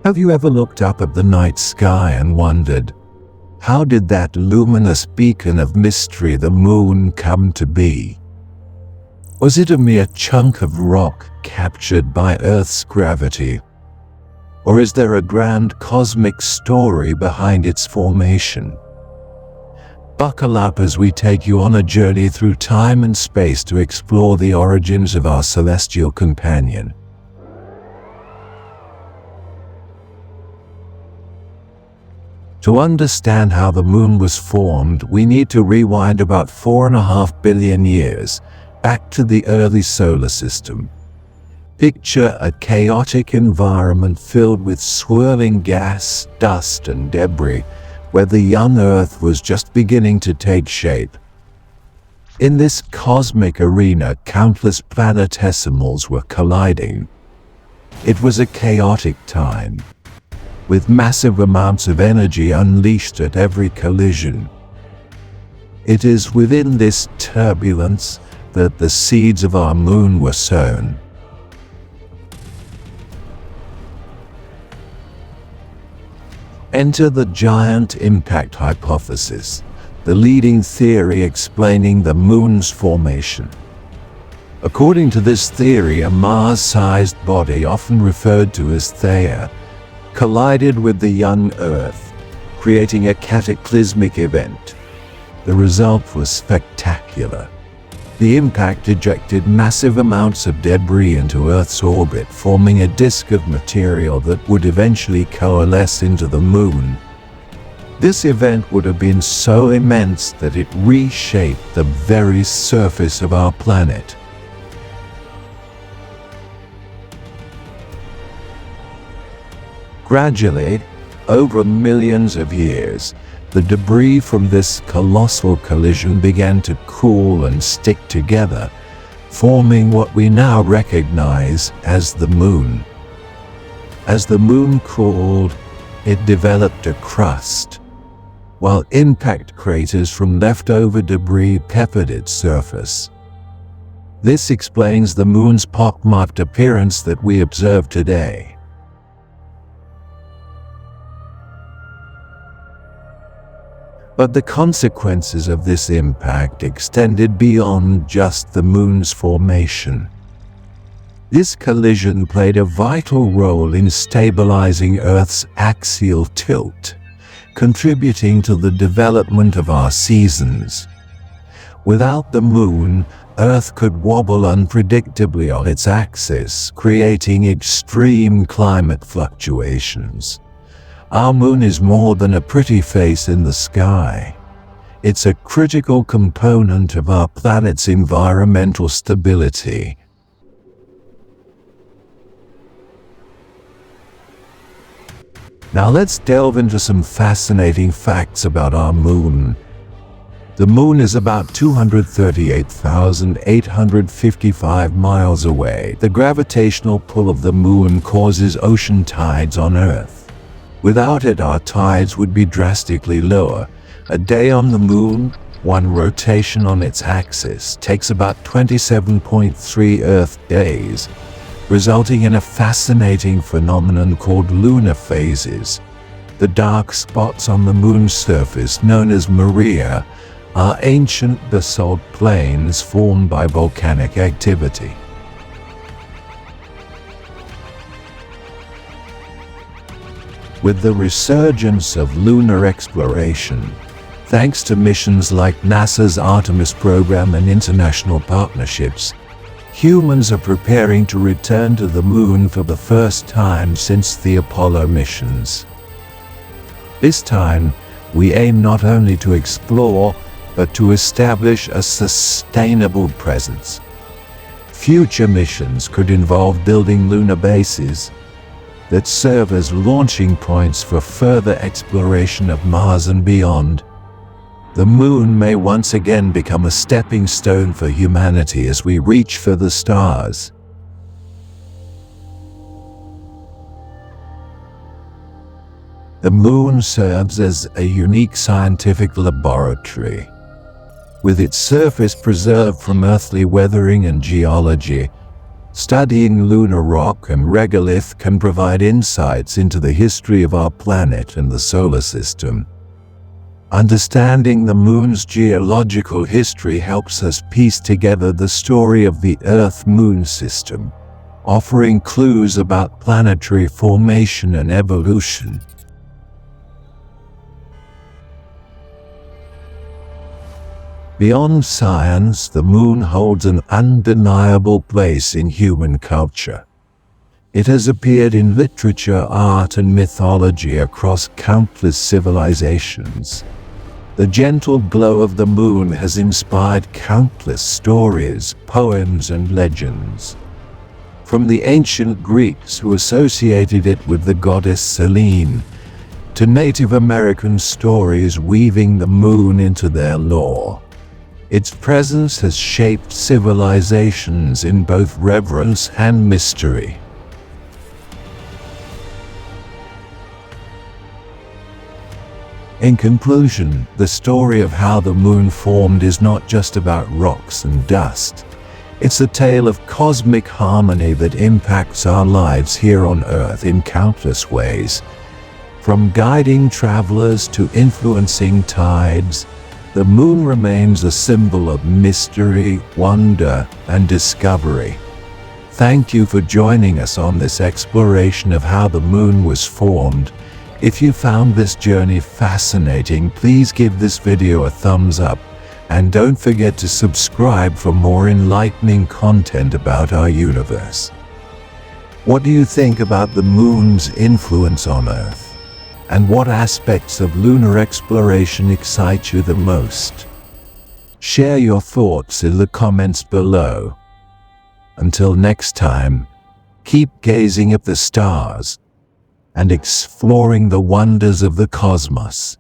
Have you ever looked up at the night sky and wondered, how did that luminous beacon of mystery, the moon, come to be? Was it a mere chunk of rock captured by Earth's gravity? Or is there a grand cosmic story behind its formation? Buckle up as we take you on a journey through time and space to explore the origins of our celestial companion. To understand how the moon was formed, we need to rewind about 4.5 billion years, back to the early solar system. Picture a chaotic environment filled with swirling gas, dust, and debris, where the young Earth was just beginning to take shape. In this cosmic arena, countless planetesimals were colliding. It was a chaotic time, with massive amounts of energy unleashed at every collision. It is within this turbulence that the seeds of our moon were sown. Enter the giant impact hypothesis, the leading theory explaining the moon's formation. According to this theory, a Mars-sized body, often referred to as Theia, collided with the young Earth, creating a cataclysmic event. The result was spectacular. The impact ejected massive amounts of debris into Earth's orbit, forming a disk of material that would eventually coalesce into the moon. This event would have been so immense that it reshaped the very surface of our planet. Gradually, over millions of years, the debris from this colossal collision began to cool and stick together, forming what we now recognize as the moon. As the moon cooled, it developed a crust, while impact craters from leftover debris peppered its surface. This explains the moon's pockmarked appearance that we observe today. But the consequences of this impact extended beyond just the moon's formation. This collision played a vital role in stabilizing Earth's axial tilt, contributing to the development of our seasons. Without the moon, Earth could wobble unpredictably on its axis, creating extreme climate fluctuations. Our moon is more than a pretty face in the sky. It's a critical component of our planet's environmental stability. Now let's delve into some fascinating facts about our moon. The moon is about 238,855 miles away. The gravitational pull of the moon causes ocean tides on Earth. Without it, our tides would be drastically lower. A day on the moon, one rotation on its axis, takes about 27.3 Earth days, resulting in a fascinating phenomenon called lunar phases. The dark spots on the moon's surface, known as maria, are ancient basalt plains formed by volcanic activity. With the resurgence of lunar exploration, thanks to missions like NASA's Artemis program and international partnerships, humans are preparing to return to the moon for the first time since the Apollo missions. This time, we aim not only to explore, but to establish a sustainable presence. Future missions could involve building lunar bases that serve as launching points for further exploration of Mars and beyond. The moon may once again become a stepping stone for humanity as we reach for the stars. The moon serves as a unique scientific laboratory. With its surface preserved from earthly weathering and geology, Studying lunar rock and regolith can provide insights into the history of our planet and the solar system. Understanding the Moon's geological history helps us piece together the story of the Earth-Moon system, offering clues about planetary formation and evolution. Beyond science, the Moon holds an undeniable place in human culture. It has appeared in literature, art, and mythology across countless civilizations. The gentle glow of the Moon has inspired countless stories, poems, and legends. From the ancient Greeks, who associated it with the goddess Selene, to Native American stories weaving the Moon into their lore. Its presence has shaped civilizations in both reverence and mystery. In conclusion, the story of how the Moon formed is not just about rocks and dust. It's a tale of cosmic harmony that impacts our lives here on Earth in countless ways. From guiding travelers to influencing tides, the Moon remains a symbol of mystery, wonder, and discovery. Thank you for joining us on this exploration of how the Moon was formed. If you found this journey fascinating, please give this video a thumbs up, and don't forget to subscribe for more enlightening content about our universe. What do you think about the Moon's influence on Earth? And what aspects of lunar exploration excite you the most? Share your thoughts in the comments below. Until next time, keep gazing at the stars and exploring the wonders of the cosmos.